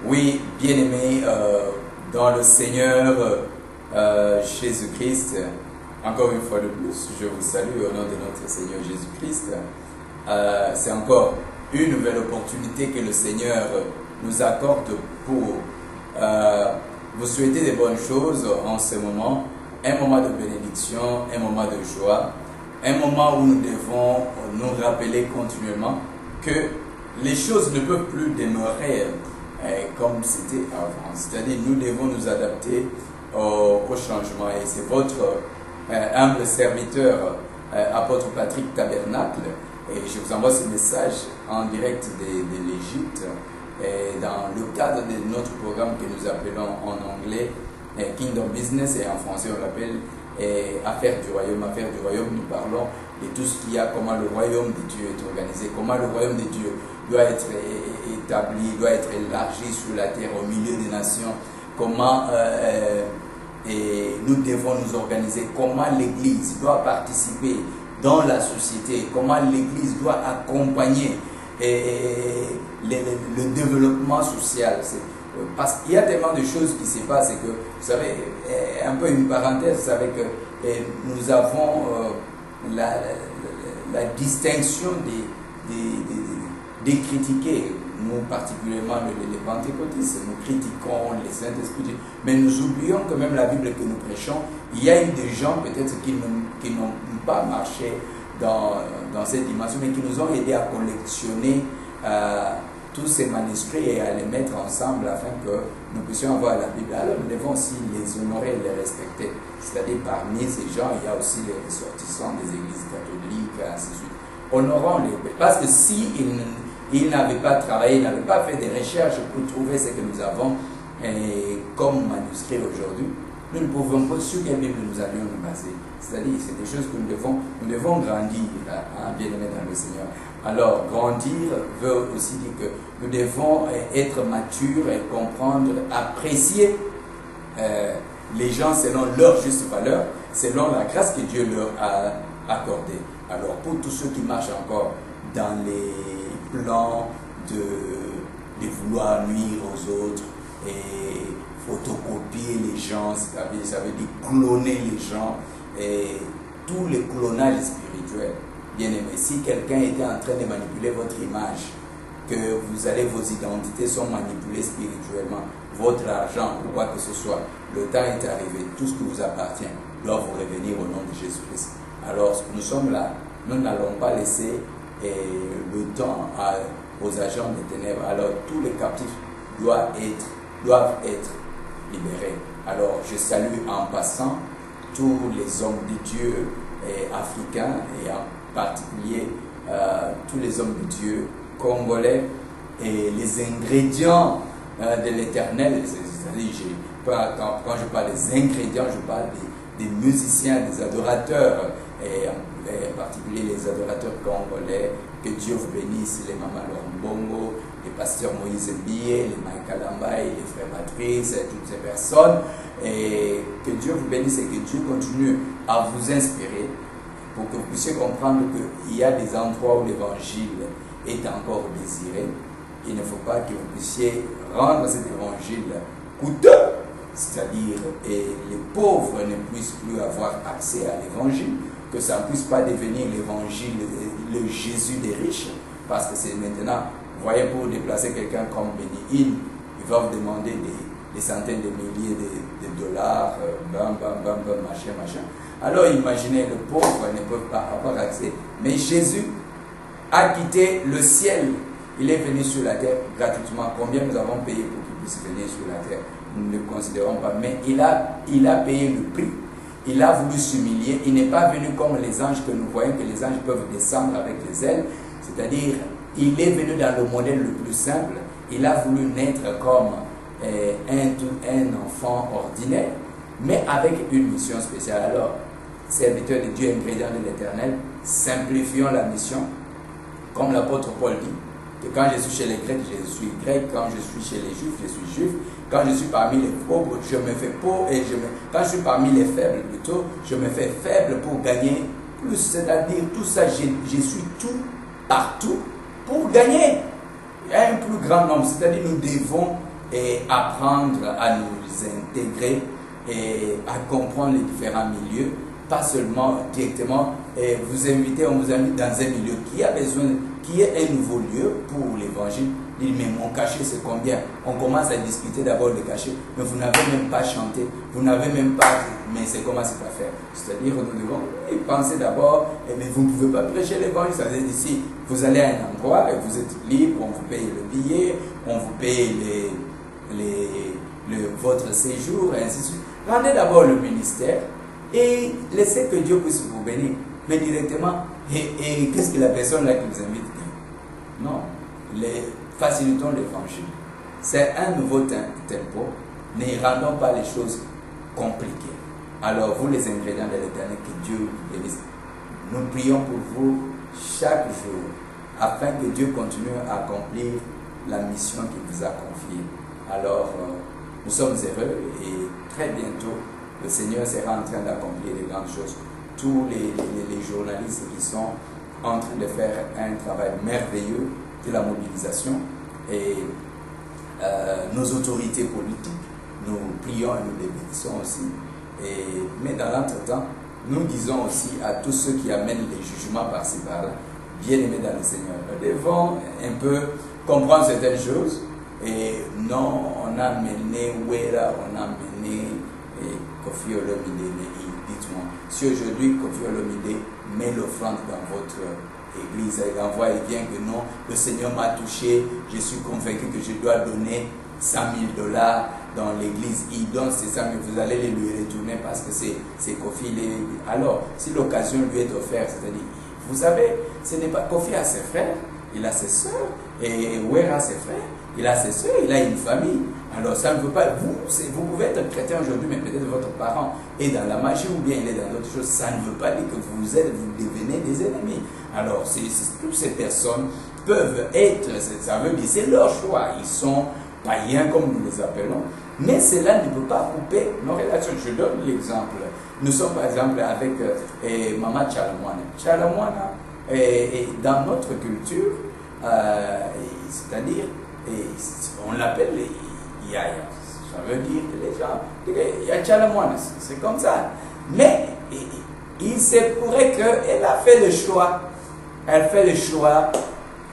Oui, bien-aimés dans le Seigneur Jésus-Christ, encore une fois de plus, je vous salue au nom de notre Seigneur Jésus-Christ. C'est encore une nouvelle opportunité que le Seigneur nous accorde pour vous souhaiter des bonnes choses en ce moment, un moment de bénédiction, un moment de joie, un moment où nous devons nous rappeler continuellement que les choses ne peuvent plus demeurer comme c'était avant. C'est-à-dire nous devons nous adapter au changement. Et c'est votre humble serviteur, apôtre Patrick Tabernacle. Et je vous envoie ce message en direct de l'Égypte. Dans le cadre de notre programme que nous appelons en anglais Kingdom Business, et en français on l'appelle Affaires du Royaume. Affaires du Royaume, nous parlons de tout ce qu'il y a, comment le Royaume de Dieu est organisé, comment le Royaume de Dieu doit être établi, doit être élargi sur la terre, au milieu des nations, comment nous devons nous organiser, comment l'Église doit participer dans la société, comment l'Église doit accompagner le développement social. Parce qu'il y a tellement de choses qui se passent, que, vous savez, un peu une parenthèse, vous savez que nous avons la distinction de critiquer, nous particulièrement les pentecôtistes, nous critiquons les Saint-Esprit, mais nous oublions que même la Bible que nous prêchons, il y a eu des gens peut-être qui n'ont pas marché dans cette dimension, mais qui nous ont aidés à collectionner tous ces manuscrits et à les mettre ensemble afin que nous puissions avoir la Bible. Alors nous devons aussi les honorer et les respecter. C'est-à-dire parmi ces gens, il y a aussi les ressortissants des églises catholiques, ainsi de suite. Honorons-les. Parce que s'ils n'avaient pas travaillé, ils n'avaient pas fait des recherches pour trouver ce que nous avons comme manuscrit aujourd'hui, nous ne pouvons pas sur quelle Bible nous allions nous baser. C'est-à-dire, c'est des choses que nous devons grandir, bien-aimés dans le Seigneur. Alors, grandir veut aussi dire que nous devons être matures et comprendre, apprécier les gens selon leur juste valeur, selon la grâce que Dieu leur a accordée. Alors, pour tous ceux qui marchent encore dans les plans de vouloir nuire aux autres et photocopier les gens, ça veut dire cloner les gens, et tout le clonage spirituel. Bien aimé, si quelqu'un était en train de manipuler votre image, que vos identités sont manipulées spirituellement, votre argent ou quoi que ce soit, le temps est arrivé, tout ce qui vous appartient doit vous revenir au nom de Jésus-Christ. Alors, nous sommes là, nous n'allons pas laisser le temps aux agents des ténèbres. Alors, tous les captifs doivent être libérés. Alors, je salue en passant tous les hommes de Dieu africains et en particulier tous les hommes de Dieu congolais et les ingrédients de l'éternel. C'est-à-dire, quand je parle des ingrédients, je parle des musiciens, des adorateurs, et en particulier les adorateurs congolais. Que Dieu vous bénisse, les Mama Lombongo, les pasteurs Moïse Bié, les Michael Lambaye, les frères Patrice, et toutes ces personnes. Et que Dieu vous bénisse et que Dieu continue à vous inspirer pour que vous puissiez comprendre qu'il y a des endroits où l'évangile est encore désiré. Il ne faut pas que vous puissiez rendre cet évangile coûteux, c'est-à-dire et les pauvres ne puissent plus avoir accès à l'évangile, que ça ne puisse pas devenir l'évangile, le Jésus des riches, parce que c'est maintenant, vous voyez, pour déplacer quelqu'un comme Benny Hinn, il va vous demander des centaines de milliers de dollars, machin. Alors imaginez, le pauvre ne peut pas avoir accès. Mais Jésus a quitté le ciel. Il est venu sur la terre gratuitement. Combien nous avons payé pour qu'il puisse venir sur la terre? Nous ne le considérons pas. Mais il a payé le prix. Il a voulu s'humilier. Il n'est pas venu comme les anges que nous voyons, que les anges peuvent descendre avec les ailes. C'est-à-dire, il est venu dans le modèle le plus simple. Il a voulu naître comme un enfant ordinaire, mais avec une mission spéciale. Alors, serviteur de Dieu, ingrédient de l'éternel, simplifions la mission, comme l'apôtre Paul dit, que quand je suis chez les Grecs, je suis grec, quand je suis chez les Juifs, je suis juif, quand je suis parmi les pauvres, je me fais pauvre, et quand je suis parmi les faibles plutôt, je me fais faible pour gagner plus, c'est-à-dire tout ça, je suis tout, partout, pour gagner un plus grand nombre, c'est-à-dire nous devons et apprendre à nous intégrer et à comprendre les différents milieux, pas seulement directement vous inviter, on vous invite dans un milieu qui a besoin, qui est un nouveau lieu pour l'évangile. Il dit, mais mon cachet c'est combien? On commence à discuter d'abord de cachet, mais vous n'avez même pas chanté, vous n'avez même pas, mais c'est comment c'est à faire. C'est-à-dire, nous devons penser d'abord, mais vous ne pouvez pas prêcher l'évangile, ça veut dire ici, vous allez à un endroit et vous êtes libre, on vous paye le billet, on vous paye votre séjour, et ainsi de suite. Rendez d'abord le ministère et laissez que Dieu puisse vous bénir. Mais directement, et qu'est-ce que la personne là qui vous invite dit? Non, facilitons l'évangile. C'est un nouveau tempo. Ne rendons pas les choses compliquées. Alors, vous les ingrédients de l'éternel, que Dieu vous bénisse. Nous prions pour vous chaque jour afin que Dieu continue à accomplir la mission qu'il vous a confiée. Alors, nous sommes heureux et très bientôt, le Seigneur sera en train d'accomplir de grandes choses. Tous les journalistes qui sont en train de faire un travail merveilleux de la mobilisation et nos autorités politiques, nous prions et nous les bénissons aussi. Mais dans l'entretemps, nous disons aussi à tous ceux qui amènent les jugements par-ci par-là, bien-aimés dans le Seigneur, nous devons un peu comprendre certaines choses. Et non, on a mené Wera, on a mené Kofi Olomide. Dites-moi, si aujourd'hui Kofi Olomide met l'offrande dans votre église, il envoie et vient que non, le Seigneur m'a touché, je suis convaincu que je dois donner 100 000 $ dans l'église, il donne ces 100 000, vous allez les lui retourner parce que c'est Kofi. Alors, si l'occasion lui est offerte, c'est-à-dire, vous savez, ce n'est pas Kofi a ses frères, il a ses soeurs, et Wera a ses frères, il a ses soeurs, il a une famille. Alors ça ne veut pas, vous pouvez être chrétien aujourd'hui, mais peut-être votre parent est dans la magie ou bien il est dans d'autres choses. Ça ne veut pas dire que vous devenez des ennemis. Alors toutes ces personnes peuvent être, ça veut dire c'est leur choix. Ils sont païens comme nous les appelons, mais cela ne peut pas couper nos relations. Je donne l'exemple. Nous sommes par exemple avec Maman Chalamwana. Chalamwana, dans notre culture, c'est-à-dire, on l'appelle Yaya. Ça veut dire que les gens, il y a Chalamwana, c'est comme ça. Mais il se pourrait qu'elle a fait le choix. Elle fait le choix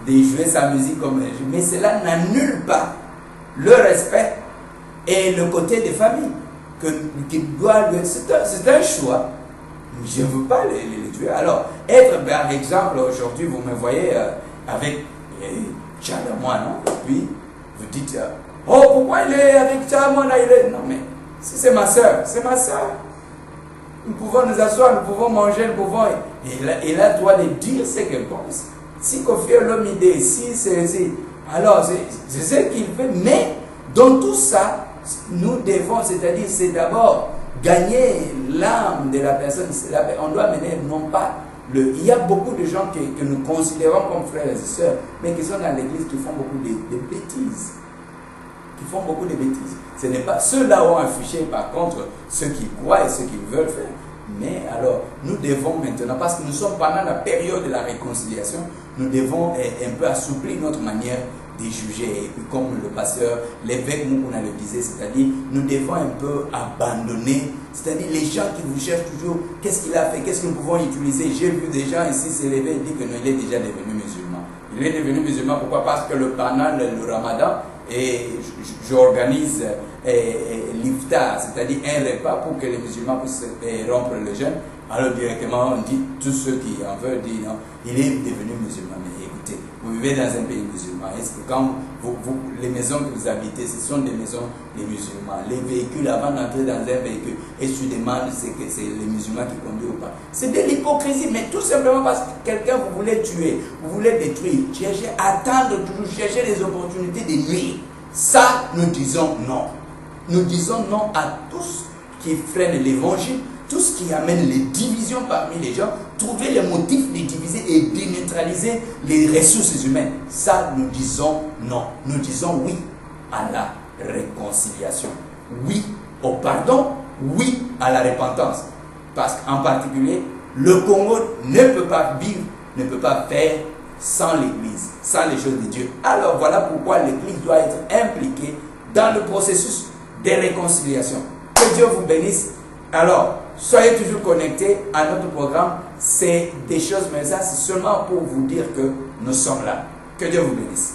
de jouer sa musique comme elle joue. Mais cela n'annule pas le respect et le côté des familles. C'est un choix. Je ne veux pas les tuer. Alors, être par exemple, aujourd'hui, vous me voyez avec Chalamwana, puis vous dites, oh, pourquoi il est avec Chalamwana? Non, mais si c'est ma soeur, c'est ma soeur. Nous pouvons nous asseoir, nous pouvons manger, nous pouvons. Et là, doit de dire ce qu'elle pense. Si Kofi Olomide, si c'est. Alors, c'est ce qu'il fait. Mais dans tout ça, nous devons, c'est-à-dire, c'est d'abord gagner l'âme de la personne. On doit mener non pas. Il y a beaucoup de gens que nous considérons comme frères et sœurs, mais qui sont dans l'église qui font beaucoup de bêtises. Qui font beaucoup de bêtises. Ce n'est pas ceux-là ont affiché, par contre, ceux qui croient et ceux qui veulent faire. Mais alors, nous devons maintenant, parce que nous sommes pendant la période de la réconciliation, nous devons un peu assouplir notre manière de juger. Et puis comme le pasteur, l'évêque Moukouna le disait, c'est-à-dire, nous devons un peu abandonner, c'est-à-dire les gens qui vous cherchent toujours, qu'est-ce qu'il a fait, qu'est-ce que nous pouvons utiliser. J'ai vu des gens ici s'élever et dire que non, il est déjà devenu musulman. Il est devenu musulman, pourquoi? Parce que pendant le ramadan, et j'organise l'iftar, c'est-à-dire un repas pour que les musulmans puissent rompre le jeûne. Alors directement on dit, tous ceux qui en veulent disent non, il est devenu musulman. Mais écoutez, vous vivez dans un pays musulman, est-ce que quand les maisons que vous habitez, ce sont des maisons des musulmans, les véhicules, avant d'entrer dans un véhicule, et tu demandes c'est que c'est les musulmans qui conduisent ou pas. C'est de l'hypocrisie, mais tout simplement parce que quelqu'un vous voulez tuer, vous voulez détruire, chercher, attendre toujours, chercher des opportunités de nuire. Ça, nous disons non. Nous disons non à tous qui freinent l'évangile, tous qui amènent les divisions parmi les gens, trouver les motifs de diviser et de neutraliser les ressources humaines. Ça, nous disons non. Nous disons oui à la réconciliation, oui au pardon, oui à la repentance. Parce qu'en particulier, le Congo ne peut pas vivre, ne peut pas faire sans l'Église, sans les choses de Dieu. Alors voilà pourquoi l'Église doit être impliquée dans le processus de réconciliation. Que Dieu vous bénisse. Alors, soyez toujours connectés à notre programme. C'est des choses, mais ça, c'est seulement pour vous dire que nous sommes là. Que Dieu vous bénisse.